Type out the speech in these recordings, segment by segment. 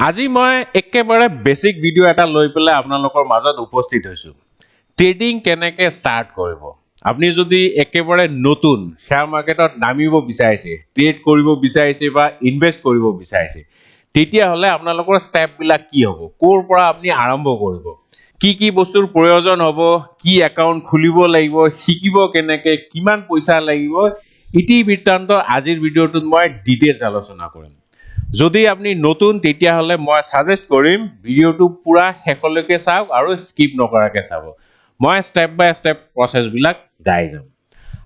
আজি মই একেবাৰে বেসিক ভিডিও এটা লৈ পেলাই আপোনালোকৰ মাজত উপস্থিত হৈছো ট্ৰেডিং কেনেকৈ ষ্টাৰ্ট কৰিব আপুনি যদি একেবাৰে নতুন শেয়াৰ মাৰ্কেটত নামিব বিচাৰিছে ট্ৰেড কৰিব বিচাৰিছে বা ইনভেস্ট কৰিব বিচাৰিছে তেতিয়া হলে আপোনালোকৰ স্টেপ বিলাক কি হ'ব কোৰ পৰা আপুনি আৰম্ভ কৰিব কি বস্তুৰ প্ৰয়োজন হ'ব কি একাউন্ট খুলিব লাগিব শিকিব কেনেকৈ কিমান পইচা লাগিব ইতি বৃত্তান্ত আজিৰ ভিডিওটোত মই ডিটেইলছ আলোচনা কৰিম যদি আপনি নতুন তেতিয়া হলে মই সাজেস্ট কৰিম ভিডিওটো পুৰা শেষলৈকে চাওক আৰু স্কিপ নকৰাকে চাব মই স্টেপ বাই স্টেপ প্ৰসেস বিলাক গাই যাম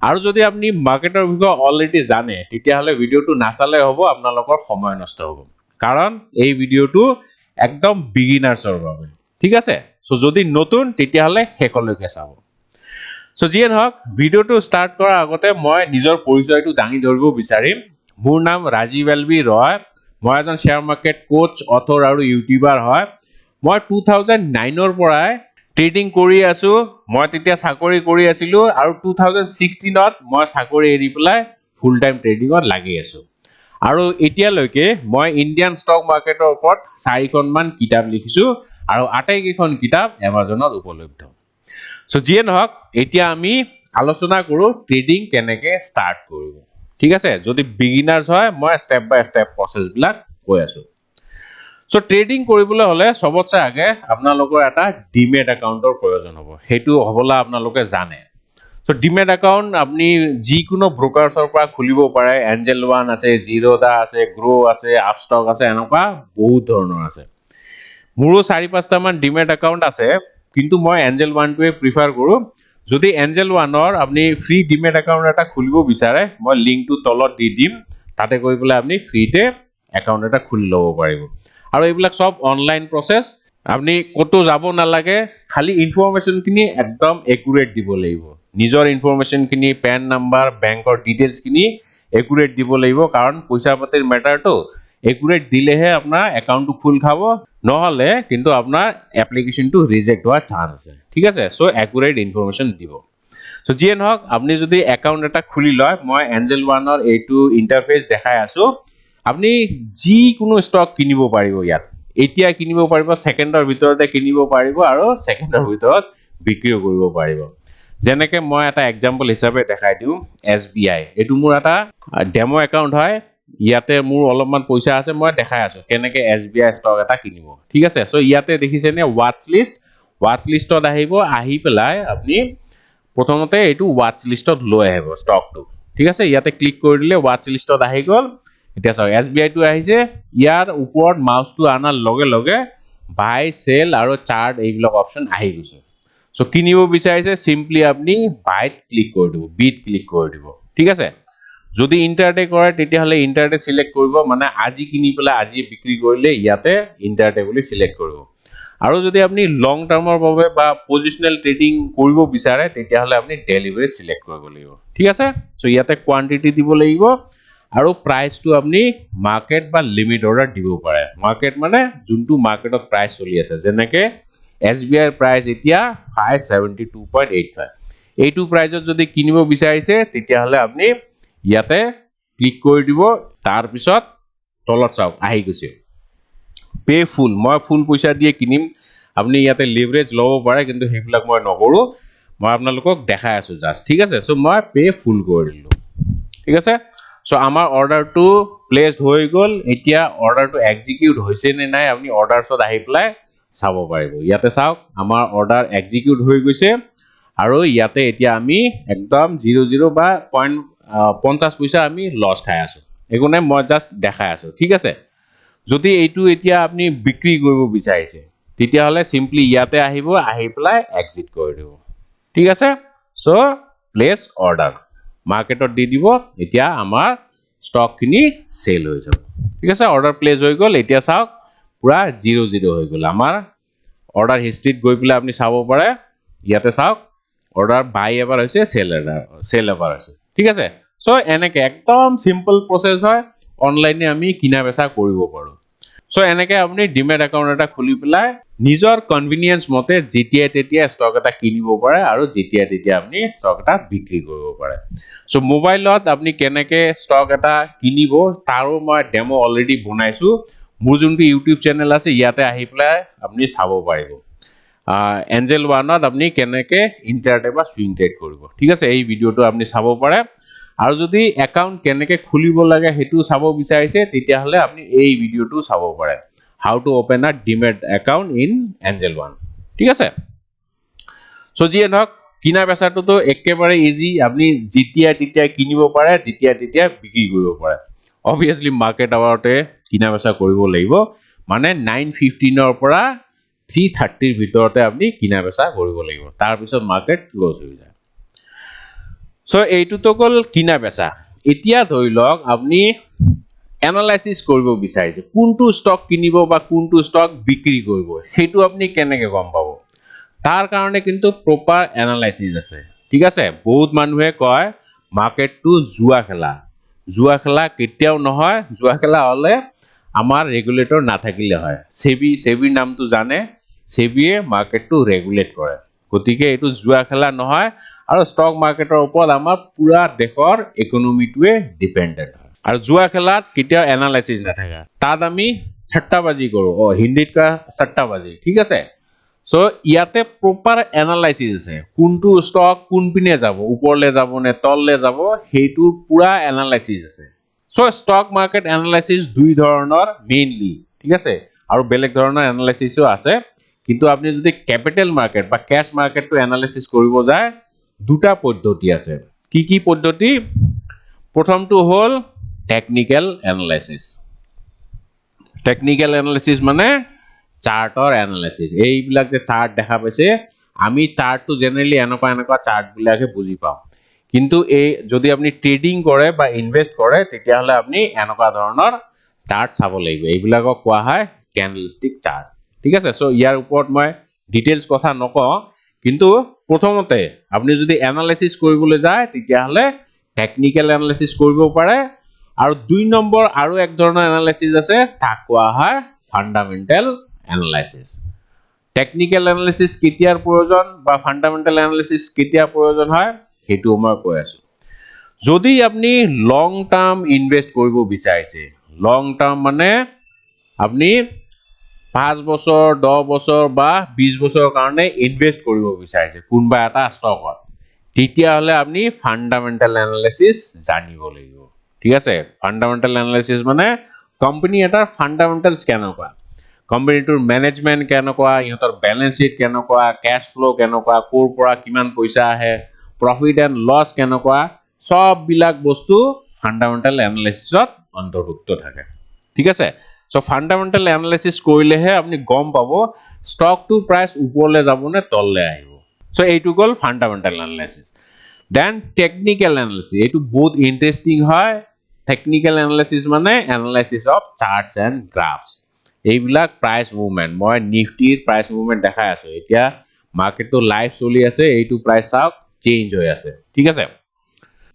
আৰু যদি আপনি মাৰ্কেটৰ বিষয়ে অলৰেডি জানে তেতিয়া হলে ভিডিওটো নাচালে হ'ব আপোনালোকৰ সময় নষ্ট হ'ব কাৰণ এই ভিডিওটো একদম বিগিনাৰ্ছৰ বাবে ঠিক আছে সো যদি নতুন তেতিয়া হলে শেষলৈকে চাব সো যিয়ে নহওক ভিডিওটো ষ্টাৰ্ট কৰাৰ আগতে মই নিজৰ পৰিচয়টো দাঙি ধৰিব বিচাৰিম মোৰ নাম ৰাজীৱ এলবি ৰয় মই এজন শেয়াৰ মাৰ্কেট কোচ অথৰ আৰু ইউটিউবাৰ হয় মই 2009 ৰ পৰাই ট্ৰেডিং কৰি আছো মই তেতিয়া চাকৰি কৰি আছিলো আৰু 2016 ত মই চাকৰি এৰি পেলাই ফুল টাইম ট্ৰেডিংত লাগি আছো আৰু এতিয়ালৈকে মই ইণ্ডিয়ান ষ্টক মাৰ্কেটৰ ওপৰত 4খন মান কিতাপ লিখিছো আৰু আটাইকেইখন কিতাপ এমাজনত উপলব্ধ সো যিয়ে নহওক এতিয়া আমি আলোচনা কৰো ট্ৰেডিং কেনেকৈ ষ্টাৰ্ট কৰিব ঠিক আছে যদি বিগিনাৰ্স হয় মই স্টেপ বাই স্টেপ প্ৰসেস বিলাক কৈ আছো সো ট্ৰেডিং কৰিবলৈ হলে সবতছে আগে আপোনালোকৰ এটা ডিমেট একাউন্টৰ প্ৰয়োজন হ'ব হেতু হবলা আপোনালোকে জানে সো ডিমেট একাউন্ট আপনি যিকোনো ব্ৰোকাৰছৰ পৰা খুলিব পাৰে এঞ্জেল 1 আছে জিৰোদা আছে গ্ৰো আছে আপষ্টক আছে এনেকুৱা বহুত ধৰণৰ আছে মোৰো 4-5টা মান ডিমেট একাউন্ট আছে কিন্তু মই এঞ্জেল 1 টোৱে প্ৰিফাৰ কৰো যদি এঞ্জেল 1 ৰ আপনি ফ্ৰী ডিমেট একাউন্ট এটা খুলিব বিচাৰে মই লিংকটো তলত দি দিম তাতে গৈ পেলাই আপনি ফ্ৰীতে একাউন্ট এটা খুলি লব পাৰিব আৰু এইবিলাক সব অনলাইন প্ৰসেস আপনি কতো যাব নালাগে খালি ইনফৰমেশন কিনি একদম একুৰেট দিব লাগিব নিজৰ ইনফৰমেশন কিনি পেন নাম্বাৰ বেংকৰ ডিটেইলছ কিনি একুৰেট দিব লাগিব কাৰণ পইচা পাতিৰ ম্যাটাৰটো একুৰেট দিলেহে আপোনাৰ একাউন্টটো খুল খাব নহলে কিন্তু আপোনাৰ এপ্লিকেশনটো ৰিজেক্ট হোৱাৰ চান্স আছে ঠিক আছে সো একুৰেট ইনফৰমেশন দিব সো যিয়ে নহওক আপনি যদি একাউন্ট এটা খুলি লয় মই এঞ্জেল 1 ৰ এইটো ইন্টাৰফেস দেখাই আছো আপনি যি কোনো ষ্টক কিনিব পাৰিব ইয়াত এতিয়া কিনিব পাৰিব সেকেন্ডৰ ভিতৰতে কিনিব পাৰিব আৰু সেকেন্ডৰ ভিতৰত বিক্ৰী কৰিব পাৰিব যেনেকৈ মই এটা এক্সাম্পল হিচাপে দেখাই দিও SBI এটো মোৰ এটা ডেমো একাউন্ট হয় ইয়াতে মোৰ অলপমান পইচা আছে মই দেখাই আছো কেনেকৈ SBI ষ্টক এটা কিনিব ঠিক আছে সো ইয়াতে দেখিছে নে ওয়াচ লিষ্টত আহিব আহি পেলাই আপনি প্ৰথমতে এটো ওয়াচ লিষ্টত লৈ আহিব ষ্টকটো ঠিক আছে ইয়াতে ক্লিক কৰি দিলে ওয়াচ লিষ্টত আহি গল এতিয়া চাওক SBI টো আহিছে ইয়াৰ ওপৰত মাউসটো আনাৰ লগে লগে বাই সেল আৰু চাৰ্ট এইবিলাক অপচন আহি গৈছে সো কিনিব বিচাৰিছে সিম্পলি আপনি বাইত ক্লিক কৰি দিব বিট ক্লিক কৰি দিব ঠিক আছে যদি ইন্টাৰডে কৰে তেতিয়া হলে ইন্টাৰডে সিলেক্ট কৰিব মানে আজি কিনি পেলাই আজি বিক্ৰী কৰিলে ইয়াতে ইন্টাৰডে বুলি সিলেক্ট কৰিব আৰু যদি আপনি লং টাৰ্মৰ বাবে বা পজিশনাল ট্ৰেডিং কৰিব বিচাৰে তেতিয়া হলে আপনি ডেলিভাৰী সিলেক্ট কৰিব লাগিব ঠিক আছে সো ইয়াতে কোয়ান্টিটি দিব লাগিব আৰু প্ৰাইসটো আপনি মাৰ্কেট বা লিমিট অৰ্ডাৰ দিব পাৰে মাৰ্কেট মানে যোনটো মাৰ্কেটত প্ৰাইস চলি আছে যেনেকৈ SBI প্ৰাইস এতিয়া 572.85 এইটো প্ৰাইসত যদি কিনিব বিচাৰিছে তেতিয়া হলে আপনি ইয়াতে ক্লিক কৰি দিব তাৰ পিছত তলত চাওক আহি গৈছে পে ফুল মই ফুল পইচা দিয়ে কিনিম আপনি ইয়াতে লিভাৰেজ লব পাৰে কিন্তু হেবিলাক মই নকৰো মই আপোনালোকক দেখাই আছো জাস্ট ঠিক আছে সো মই পে ফুল কৰি দিলো ঠিক আছে সো আমাৰ অৰ্ডাৰটো প্লেসড হৈ গল এতিয়া অৰ্ডাৰটো এক্সিকিউট হৈছে নে নাই আপনি অৰ্ডাৰছত আহি পেলাই চাব পাৰিব ইয়াতে চাওক আমাৰ অৰ্ডাৰ এক্সিকিউট হৈ গৈছে আৰু ইয়াতে এতিয়া আমি একদম 00 বা 0.50 পইচা আমি লস খাই আছো একো নাই মই জাস্ট দেখাই আছো ঠিক আছে যদি এইটো এতিয়া আপনি বিক্ৰী কৰিব বিচাৰিছে তেতিয়া হলে সিম্পলি ইয়াতে আহিব আহি পেলাই এক্সিট কৰি দিব ঠিক আছে সো প্লেস অৰ্ডাৰ মাৰ্কেটত দি দিব এতিয়া আমাৰ ষ্টক কিনি সেল হৈ যাব ঠিক আছে অৰ্ডাৰ প্লেস হৈ গল এতিয়া চাওক পুৰা 00 হৈ গল আমাৰ অৰ্ডাৰ হিষ্ট্ৰীত গৈ পেলাই আপনি চাব পাৰে ইয়াতে চাওক অৰ্ডাৰ বাই এবাৰ হৈছে সেল এবাৰ হৈছে ঠিক আছে সো এনেকৈ একদম সিম্পল প্ৰসেস হয় অনলাইনে আমি কিনা বেচা কৰিব পাৰো সো এনেকৈ আপনি ডিমেট একাউন্ট এটা খুলি পেলাই নিজৰ কনভিনিয়েন্স মতে যেতিয়া তেতিয়া ষ্টক এটা কিনিব পাৰে আৰু যেতিয়া তেতিয়া আপনি ষ্টক এটা বিক্ৰী কৰিব পাৰে সো মোবাইলত আপনি কেনেকৈ ষ্টক এটা কিনিব তাৰো মই ডেমো অলৰেডি বনাইছো মোৰ যোনটো ইউটিউব চেনেল আছে ইয়াতে আহি পেলাই আপুনি চাব পাৰিব এঞ্জেল 1ত আপুনি কেনেকৈ ইণ্টাৰডে বা সুইং ট্ৰেড কৰিব ঠিক আছে এই ভিডিঅ'টো আপুনি চাব পাৰে আৰু যদি একাউণ্ট কেনেকৈ খুলিব লাগে সেইটো চাব বিচাৰিছে তেতিয়াহ'লে আপুনি এই ভিডিঅ'টো চাব পাৰে হাউ টু ওপেন আ ডিমেট একাউণ্ট ইন এঞ্জেল 1 ঠিক আছে সো যিয়ে নহওক কিনা বেচাটোতো একেবাৰে ইজি আপুনি যেতিয়া তেতিয়া কিনিব পাৰে যেতিয়া তেতিয়া বিক্ৰী কৰিব পাৰে obviously মাৰ্কেট আৱাৰতে কিনা বেচা কৰিব লাগিব মানে 9:15 ৰ পৰা 3:30 ৰ ভিতৰতে আপুনি কিনা বেচা কৰিব লাগিব তাৰ পিছত মাৰ্কেট ক্লোজ হৈ যায় সো এইটোতো গ'ল কিনা বেচা এতিয়া ধৰি লওক আপুনি এনালাইসিস কৰিব বিচাৰিছে কোনটো ষ্টক কিনিব বা কোনটো ষ্টক বিক্ৰী কৰিব সেইটো আপুনি কেনেকৈ গম পাব তাৰ কাৰণে কিন্তু প্ৰপাৰ এনালাইসিস আছে ঠিক আছে বহুত মানুহে কয় মাৰ্কেটটো জুৱা খেলা কেতিয়াও নহয় জুৱা খেলা হলে আমাৰ ৰেগুলেটৰ নাথাকিলে হয় সেবিৰ নামটো জানে সেবিয়ে মাৰ্কেটটো ৰেগুলেট কৰে গতিকে এইটো জুৱা খেলা নহয় আৰু ষ্টক মাৰ্কেটৰ ওপৰত আমাৰ পুৰা দেশৰ ইকোনমিটোৱে ডিপেন্ডেন্ট হয় আৰু জুৱা খেলাত কেতিয়াও এনালাইসিস নাথাকে তাত আমি সট্টাবাজি কৰো হিন্দীত কয় সট্টাবাজি ঠিক আছে সো ইয়াতে প্ৰপাৰ এনালাইসিস আছে কোনটো ষ্টক কোনপিনে যাব ওপৰলে যাব নে তললে যাব হেইটোৰ পুৰা এনালাইসিস আছে সো ষ্টক মাৰ্কেট এনালাইসিস দুই ধৰণৰ মেইনলি ঠিক আছে আৰু বেলেগ ধৰণৰ এনালাইসিসও আছে কিন্তু আপনি যদি ক্যাপিটাল মাৰ্কেট বা ক্যাশ মাৰ্কেটটো এনালাইসিস কৰিব যায় দুটা পদ্ধতি আছে কি পদ্ধতি প্ৰথমটো হল টেকনিক্যাল এনালাইসিস মানে চাৰ্টৰ এনালাইসিস এইবিলাক যে চাৰ্ট দেখা পাইছে আমি চাৰ্টটো জেনাৰেলি এনেকুৱা চাৰ্ট বিলাকে বুজি পাওঁ কিন্তু এই যদি আপনি ট্ৰেডিং কৰে বা ইনভেস্ট কৰে তেতিয়া হলে আপনি এনেকুৱা ধৰণৰ চাৰ্ট চাব লাগিব এইবিলাকক কোৱা হয় ক্যান্ডেলষ্টিক চাৰ্ট ঠিক আছে সো ইয়াৰ ওপৰত মই ডিটেইলস কথা নকওঁ কিন্তু প্ৰথমতে আপনি যদি এনালাইসিস কৰিবলৈ যায় তেতিয়া হলে টেকনিক্যাল এনালাইসিস কৰিব পাৰে আৰু দুই নম্বৰ আৰু এক ধৰণৰ এনালাইসিস আছে তাক কোৱা হয় ফান্ডামেন্টাল এনালাইসিস টেকনিক্যাল এনালাইসিস কেতিয়াৰ প্ৰয়োজন বা ফান্ডামেন্টাল এনালাইসিস কেতিয়া প্ৰয়োজন হয় হেতু মই কৈ আছো যদি আপনি লং টাৰ্ম ইনভেস্ট কৰিব বিচাৰিছে লং টাৰ্ম মানে আপনি 5 বছৰ 10 বছৰ বা 20 বছৰৰ কাৰণে ইনভেস্ট কৰিব বিচাৰিছে কোনবা এটা ষ্টকত তেতিয়া হলে আপনি ফান্ডামেন্টাল এনালাইসিস জানিব লাগিব ঠিক আছে ফান্ডামেন্টাল এনালাইসিস মানে কোম্পানী এটাৰ ফান্ডামেন্টালস কেনেকুৱা কোম্পানীটোৰ ম্যানেজমেন্ট কেনেকুৱা ইহঁতৰ ব্যালেন্স শীট কেনেকুৱা ক্যাশ ফ্লো কেনেকুৱা কোৰ পৰা কিমান পইচা আহে প্ৰফিট এণ্ড লস কেনেকুৱা সব বিলাক বস্তু ফান্ডামেন্টাল এনালাইসিসত অন্তৰ্ভুক্ত থাকে ঠিক আছে সো ফান্ডামেন্টাল এনালাইসিস কৰিলেহে আপনি গম পাব ষ্টকটোৰ প্ৰাইস ওপৰলে যাব নে তললে আহিব সো এইটো গল fundamental analysis then technical analysis এইটো বহুত ইন্টারেস্টিং হয় টেকনিক্যাল এনালাইসিস মানে analysis of charts and graphs এইবিলাক প্ৰাইস মুভমেন্ট মই নিফটিৰ প্ৰাইস মুভমেন্ট দেখাই আছো এতিয়া মাৰ্কেটটো লাইভ চলি আছে এইটো প্ৰাইস চাওক চেঞ্জ হৈ আছে ঠিক আছে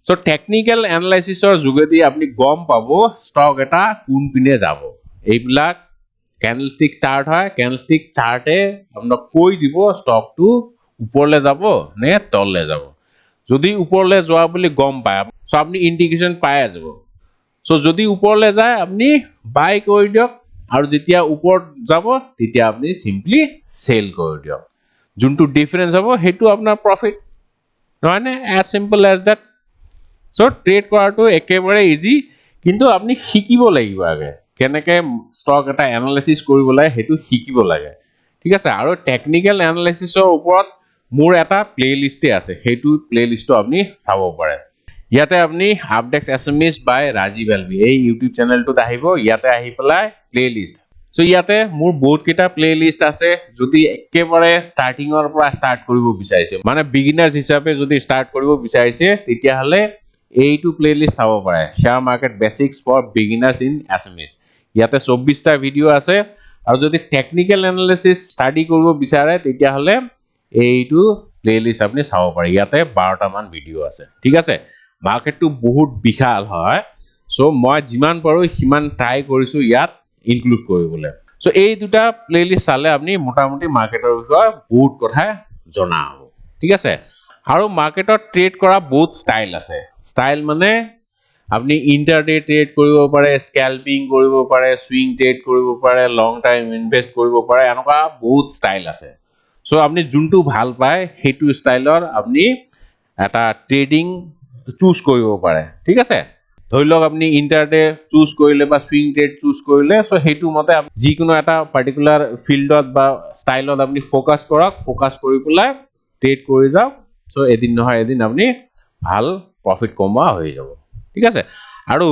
সো টেকনিক্যাল এনালাইসিসৰ যোগেদি আপনি গম পাব ষ্টক এটা কোন পিনে যাব এইবিলাক ক্যান্ডেলষ্টিক চাৰ্ট হয় ক্যান্ডেলষ্টিক চাৰ্টে আপোনাক কৈ দিব ষ্টকটো ওপৰলে যাব নে তললে যাব যদি ওপৰলে যোৱা বুলি গম পায় সো আপনি ইন্ডিকেশন পাই যাব সো যদি ওপৰলে যায় আপনি বাই কৰি দিয়ক আৰু যেতিয়া ওপৰত যাব তেতিয়া আপনি সিম্পলি সেল কৰি দিয়ক যোনটো ডিফাৰেন্স হ'ব হেতু আপোনাৰ প্ৰফিট নহয় নে as simple as that so trade কৰাটো একেবাৰে ইজি কিন্তু আপনি শিকিব লাগিব আগে কেনেকৈ ষ্টক এটা এনালাইসিস কৰিব লাগে হেতু শিকিব লাগে ঠিক আছে আৰু টেকনিক্যাল এনালাইসিসৰ ওপৰত মোৰ এটা প্লেলিষ্টে আছে হেতু প্লেলিষ্টটো আপনি চাব পাৰে ইয়াতে আপনি আপডেক্স এছএমএছ বাই ৰাজীৱ এলবি এই ইউটিউব চেনেলটোত আহিব ইয়াতে আহি পেলাই প্লেলিষ্ট সো ইয়াতে মোৰ বহুত কেইটা প্লেলিষ্ট আছে যদি একেবাৰে ষ্টাৰ্টিংৰ পৰা ষ্টাৰ্ট কৰিব বিচাৰিছে মানে বিগিনাৰ্স হিচাপে যদি ষ্টাৰ্ট কৰিব বিচাৰিছে তেতিয়া হলে এইটো প্লেলিষ্ট চাব পাৰে share market basics for beginners in SMS ইয়াতে 24টা ভিডিও আছে আৰু যদি টেকনিক্যাল এনালাইসিস ষ্টাডি কৰিব বিচাৰে তেতিয়া হলে এইটো প্লেলিষ্ট আপনি চাব পাৰে ইয়াতে 12টা মান ভিডিও আছে ঠিক আছে মাৰ্কেটটো বহুত বিশাল হয় সো মই যিমান পাৰো সিমান ট্ৰাই কৰিছো ইয়াত ইনক্লুড কৰিবলৈ সো এই দুটা প্লেলিষ্ট চালে আপনি মোটামুটি মাৰ্কেটৰ বিষয়ে বহুত কথা জনা হ'ব ঠিক আছে আৰু মাৰ্কেটত ট্ৰেড কৰা বহুত ষ্টাইল আছে ষ্টাইল মানে আপনি ইন্টাৰডে ট্ৰেড কৰিব পাৰে, স্কেলপিং কৰিব পাৰে, সুইং ট্ৰেড কৰিব পাৰে, লং টাইম ইনভেস্ট কৰিব পাৰে, এনেকুৱা বহুত ষ্টাইল আছে। সো আপনি যোনটো ভাল পায় সেইটো ষ্টাইলৰ আপনি এটা ট্ৰেডিং চুজ কৰিব পাৰে, ঠিক আছে। ধৰি লওক আপনি ইন্টাৰডে চুজ কৰিলে বা সুইং ট্ৰেড চুজ কৰিলে, সো সেইটো মতে যিকোনো এটা পাৰ্টিকুলাৰ ফিল্ডত বা ষ্টাইলত আপনি ফোকাস কৰক, ফোকাস কৰি পেলাই ট্ৰেড কৰি যাওক। সো এদিন নহয় এদিন আপনি ভাল প্ৰফিট কমোৱা হৈ যাব, ঠিক আছে। আৰু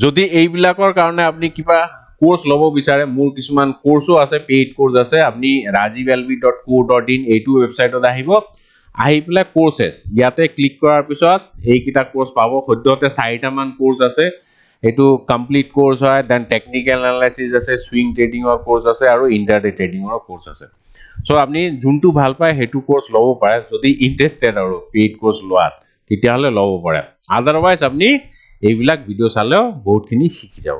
যদি এইবিলাকৰ কাৰণে আপনি কিবা কোৰ্স লব বিচাৰে, মোৰ কিছুমান কোর্সও আছে, পেইড কোর্স আছে। আপনি rajivlv.co.in এইটো ওয়েবসাইটত আহিব, আহি পেলাই কোর্সেস ইয়াতে ক্লিক কৰাৰ পিছত এইকিটা কোর্স পাব। সদ্যহতে 4টা মান কোর্স আছে, এইটো কমপ্লিট কোর্স হয়। দেন টেকনিক্যাল এনালাইসিস আছে, সুইং ট্ৰেডিংৰ কোৰ্স আছে আৰু ইন্টাৰডে ট্ৰেডিংৰ কোৰ্স আছে। সো আপনি যোনটো ভাল পায় সেইটো কোৰ্স লব পাৰে, যদি ইন্টাৰেস্টেড আৰু পেইড কোৰ্স লোৱাত তেতিয়াহলে লব পাৰে। আদাৰওয়াইজ আপনি এইবিলাক ভিডিও চালেও বহুতখিনি শিকি যাব।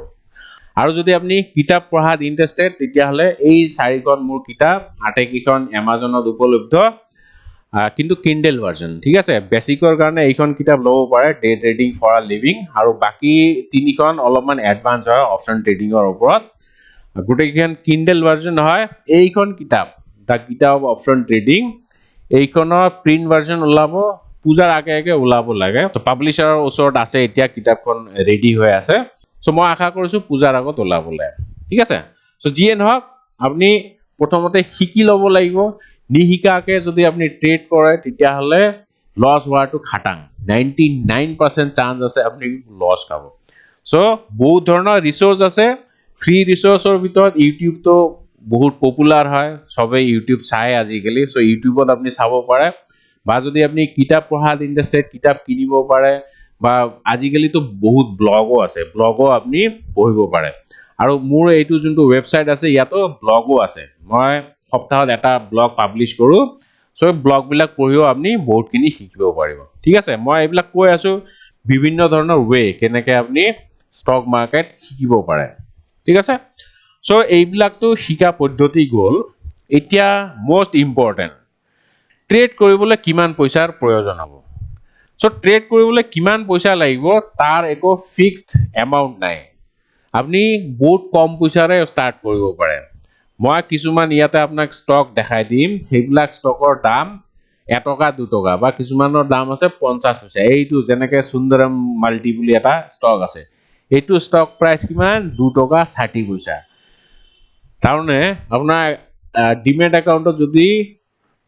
আৰু যদি আপনি কিতাপ পঢ়াত ইন্টাৰেস্টেড তেতিয়াহলে এই 4খন মোৰ কিতাপ আটাইকেইখন এমাজনত উপলব্ধ, কিন্তু কিন্ডেল ভাৰ্জন, ঠিক আছে। বেসিকৰ কাৰণে এইখন কিতাপ লব পাৰে, day trading for a living, আৰু বাকি 3খন অলপমান এডভান্স হয় অপশন ট্ৰেডিংৰ ওপৰত। গোটেইখন কিন্ডেল ভাৰ্জন হয়। এইখন কিতাপ দা কিতাপ অফ অপশন ট্ৰেডিং, এইখনৰ প্ৰিন্ট ভাৰ্জন ওলাব পূজাৰ আগে আগে ওলাব লাগে। তো পাবলিশ্বাৰৰ ওচৰত আছে, এতিয়া কিতাপখন ৰেডি হৈ আছে। সো মই আশা কৰিছো পূজাৰ আগত ওলাবলৈ, ঠিক আছে। সো যিয়ে নহওক আপনি প্ৰথমতে শিকি ল'ব লাগিব। নিশিকাকে যদি আপনি ট্ৰেড কৰে তেতিয়াহলে লস হোৱাটো খাটাং, 99% চান্স আছে আপনি লস খাব। সো বহুত ধৰণৰ ৰিসোৰ্স আছে। ফ্ৰী ৰিসোৰ্সৰ ভিতৰত ইউটিউব তো বহুত পপুলাৰ হয়, সবে ইউটিউব চাই আজিকালি। সো ইউটিউবত আপনি চাব পাৰে, বা যদি আপনি কিতাপ পঢ়াত ইন্টাৰেস্টেড কিতাপ কিনিব পাৰে, বা আজিকালি তো বহুত ব্লগও আছে, ব্লগও আপনি পঢ়িব পাৰে। আৰু মোৰ এইটো যোনটো ওয়েবসাইট আছে ইয়াতো ব্লগও আছে, মই সপ্তাহত এটা ব্লগ পাবলিশ কৰো। সো ব্লগ বিলাক পঢ়িও আপনি বহুতখিনি শিকিব পাৰিব, ঠিক আছে। মই এইবিলাক কৈ আছো বিভিন্ন ধৰণৰ ওয়ে কেনেকৈ আপনি ষ্টক মাৰ্কেট শিকিব পাৰে, ঠিক আছে। সো এইবিলাকতো শিকা পদ্ধতি গ'ল। এতিয়া মোস্ট ইম্পৰ্টেন্ট, ট্ৰেড কৰিবলৈ কিমান পইচাৰ প্ৰয়োজন হ'ব। সো ট্ৰেড কৰিবলৈ কিমান পইচা লাগিব তাৰ একো ফিক্সড এমাউন্ট নাই। আপনি বহুত কম পইচাৰে স্টাৰ্ট কৰিব পাৰে। মই কিছুমান ইয়াতে আপোনাক ষ্টক দেখাই দিম, সেইবিলাক ষ্টকৰ দাম 1 টকা 2 টকা, বা কিছুমানৰ দাম আছে 50 পইচা। এইটো যেনেকে সুন্দৰম মাল্টি বুলি এটা ষ্টক আছে, এইটো ষ্টক প্ৰাইস কিমান 2 টকা 60 পইচা। তাৰমানে আপোনাৰ ডিমেট একাউণ্টত যদি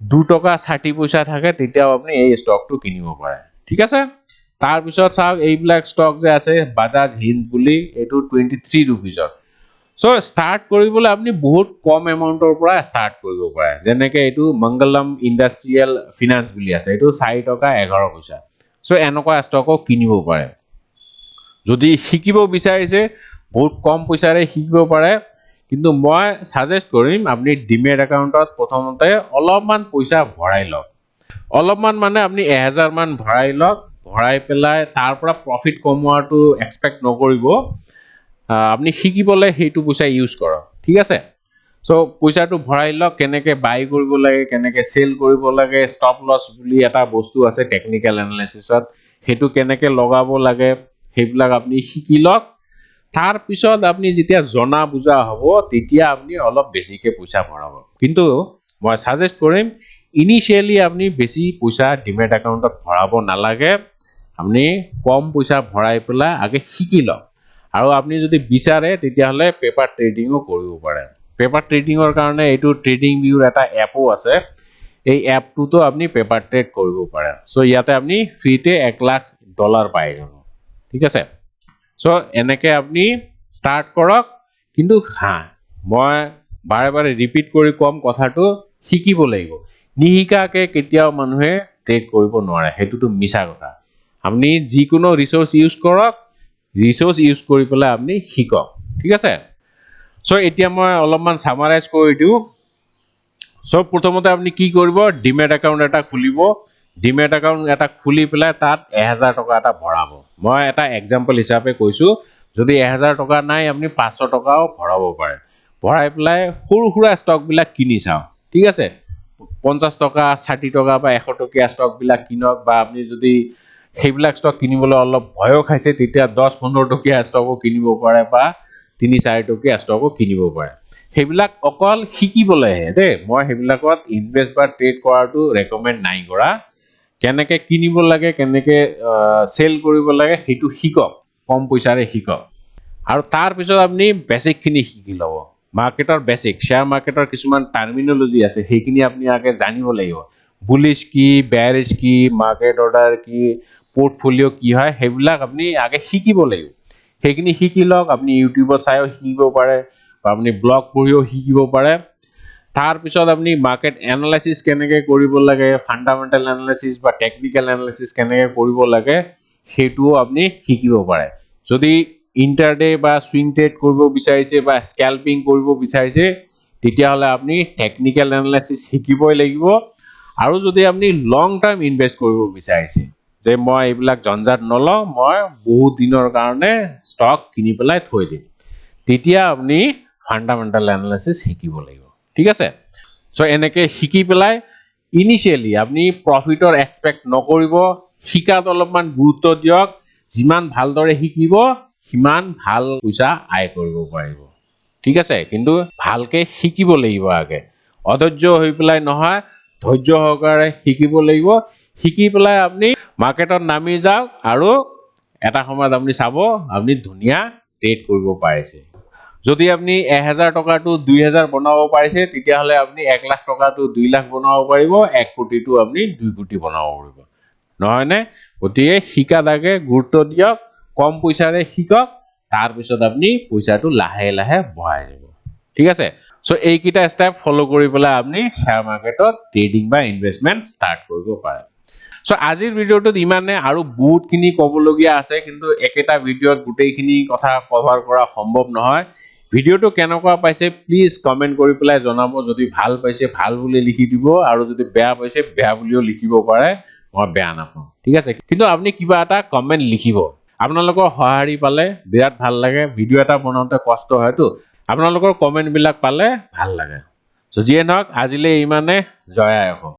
2 টকা 60 পইচা থাকে তেতিয়াও আপনি এই ষ্টকটো কিনিব পাৰে, ঠিক আছে। তাৰ পিছত চাওক এইবিলাক ষ্টক যে আছে, বাজাজ হিন্দ বুলি, এইটো 23 रुपीजৰ। সো স্টাৰ্ট কৰিবলৈ আপনি বহুত কম এমাউন্টৰ পৰা স্টাৰ্ট কৰিব পাৰে। যেনেকে এইটো মংগলম ইন্ডাষ্ট্ৰিয়েল ফিনান্স বুলি আছে, এইটো 4 টকা 11 পইচা। সো এনেকুৱা ষ্টকও কিনিব পাৰে। যদি শিকিব বিচাৰিছে বহুত কম পইচাৰে শিকিব পাৰে, কিন্তু মই সাজেষ্ট কৰিম আপনি ডিমেট একাউণ্টত প্ৰথমতে অলপমান পইচা ভৰাই লওক। অলপমান মানে আপনি 1000 মান ভৰাই লওক, ভৰাই পেলাই তাৰ পৰা প্ৰফিট কমোৱাটো এক্সপেক্ট নকৰিব। আপনি শিকিবলৈ সেইটো পইচা ইউজ কৰক, ঠিক আছে। সো পইচাটো ভৰাই লওক, কেনেকে বাই কৰিব লাগে, কেনেকে সেল কৰিব লাগে, ষ্টপ লস বুলি এটা বস্তু আছে টেকনিক্যাল এনালাইসিসত, সেইটো কেনেকে লগাব লাগে সেইবিলাক আপনি শিকি লওক। তাৰ পিছত আপনি যেতিয়া জনা বুজা হ'ব তেতিয়া আপনি অলপ বেছিকে পইচা ভৰাব। কিন্তু মই সাজেষ্ট কৰিম ইনিশিয়ালি আপনি বেছি পইচা ডিমেট একাউণ্টত ভৰাব নালাগে। আপনি কম পইচা ভৰাই পেলাই আগে শিকি লওক। আৰু আপনি যদি বিচাৰে তেতিয়াহলে পেপাৰ ট্ৰেডিংও কৰিব পাৰে। পেপাৰ ট্ৰেডিংৰ কাৰণে এইটো ট্ৰেডিং ভিউৰ এটা এপও আছে, এই এপটোতো আপনি পেপাৰ ট্ৰেড কৰিব পাৰে। সো ইয়াতে আপনি ফ্ৰীতে $1,00,000 পাই যাব, ঠিক আছে। সো এনেকে আপনি স্টার্ট কৰক। কিন্তু মই বাৰে বাৰে ৰিপিট কৰি কম কথাটো, শিকিব লাগিব। নিশিকাকে কেতিয়াও মানুহে ট্ৰেড কৰিব নোৱাৰে, সেইটোতো মিছা কথা। আপনি যিকোনো ৰিসোৰ্স ইউজ কৰক, ৰিসোৰ্স ইউজ কৰি পেলাই আপনি শিকক, ঠিক আছে। সো এতিয়া মই অলপমান সামাৰাইজ কৰি দিওঁ। সো প্ৰথমতে আপনি কি কৰিব, ডিমেট একাউণ্ট এটা খুলিব। ডিমেট একাউণ্ট এটা খুলি পেলাই তাত 1000 টকা এটা ভৰাব। মই এটা এক্সাম্পল হিচাপে কৈছো, যদি 1000 টকা নাই আপনি 500 টকাও ভৰাব পাৰে। ভৰাই পেলাই সৰু সুৰা ষ্টক বিলাক কিনি চাওক, ঠিক আছে। 50 টকা 60 টকা বা 100 টকীয়া ষ্টক বিলাক কিনক, বা আপনি যদি সেইবিলাক ষ্টক কিনিবলৈ অলপ ভয়ো খাইছে তেতিয়া 10-15 টকীয়া ষ্টকো কিনিব পাৰে বা 3-4 টকীয়া ষ্টকো কিনিব পাৰে সেইবিলাক অকল শিকিবলৈহে দেই মই সেইবিলাকত ইনভেস্ট বা ট্ৰেড কৰাটো ৰেকমেন্ড নাই কৰা কেনেকে কিনিব লাগে কেনেকে সেল কৰিব লাগে হেতু শিকক কম পইচাৰে শিকক আৰু তাৰ পিছত আপুনি বেসিক খিনি শিকি লব মাৰ্কেটৰ বেসিক শেয়াৰ মাৰ্কেটৰ কিছুমান টাৰ্মিনোলজি আছে সেইখিনি আপুনি আগে জানিব লাগিব বুলিশ কি বেয়াৰিশ কি মাৰ্কেট অৰ্ডাৰ কি পোৰ্টফোলিও কি হয় সেইবিলাক আপুনি আগে শিকিব লাগিব সেইখিনি শিকি লওক আপুনি ইউটিউবত চাইও শিকিব পাৰে বা আপুনি ব্লগ পঢ়িও শিকিব পাৰে তাৰ পিছত আপুনি মাৰ্কেট এনালাইসিস কেনেকে কৰিব লাগে ফান্ডামেন্টাল এনালাইসিস বা টেকনিক্যাল এনালাইসিস কেনেকে কৰিব লাগে হেতুও আপুনি শিকিব পাৰে যদি ইন্টাৰডে বা সুইং ট্ৰেড কৰিব বিচাৰিছে বা স্ক্যাল্পিং কৰিব বিচাৰিছে তেতিয়া হলে আপুনি টেকনিক্যাল এনালাইসিস শিকিবই লাগিব আৰু যদি আপুনি লং টাৰ্ম ইনভেস্ট কৰিব বিচাৰিছে যে মই এইবিলাক জঞ্জাট নলও মই বহুত দিনৰ কাৰণে ষ্টক কিনি পেলাই থৈ দিম তেতিয়া আপুনি ফান্ডামেন্টাল এনালাইসিস শিকিব লাগিব ঠিক আছে সো এনেকে শিকি পেলাই ইনিশিয়ালি আপুনি প্ৰফিটৰ এক্সপেক্ট নকৰিব শিকাত অলপমান গুৰুত্ব দিয়ক যিমান ভালদৰে শিকিব সিমান ভাল পইচা আয় কৰিব পাৰিব ঠিক আছে কিন্তু ভালকে শিকিব লাগিব আগে অধৈৰ্য হৈ পেলাই নহয় ধৈৰ্য সহকাৰে শিকিব লাগিব শিকি পেলাই আপুনি মাৰ্কেটত নামি যাওক আৰু এটা সময়ত আপুনি চাব আপুনি ধুনিয়া ট্ৰেড কৰিব পাৰিছে যদি আপনি 1000 টকাটো 2000 বনাব পাৰিছে তেতিয়া হলে আপনি 1 লাখ টকাটো 2 লাখ বনাব পাৰিব 1 কোটিটো আপনি 2 কোটি বনাব পাৰিব নহয় নে গতিকে শিকা দাগে গুৰুত্ব দিয়ক কম পইচাৰে শিকক তাৰ পিছত আপনি পইচাটো লাহে লাহে বঢ়াই যাব ঠিক আছে সো এইকিটা স্টেপ ফলো কৰি পেলাই আপনি শেয়াৰ মাৰ্কেটত ট্ৰেডিং বা ইনভেষ্টমেন্ট স্টাৰ্ট কৰিব পাৰে সো আজিৰ ভিডিওটোত ইমানে আৰু বহুতখিনি কবলগীয়া আছে কিন্তু একেটা ভিডিওত গোটেইখিনি কথা কভাৰ কৰা সম্ভৱ নহয় ভিডিওটো কেনেকুৱা পাইছে প্লিজ কমেন্ট কৰি পেলাই জনাব যদি ভাল পাইছে ভাল বুলি লিখি দিব আৰু যদি বেয়া পাইছে বেয়া বুলিও লিখিব পাৰে মই বেয়া নাপাওঁ ঠিক আছে কিন্তু আপনি কিবা এটা কমেন্ট লিখিব আপোনালোকৰ সহাৰি পালে বিৰাট ভাল লাগে ভিডিও এটা বনাওতে কষ্ট হয়তো আপোনালোকৰ কমেন্ট বিলাক পালে ভাল লাগে সো যিয়ে নহওক আজিলে ইমানে জয় আই অসম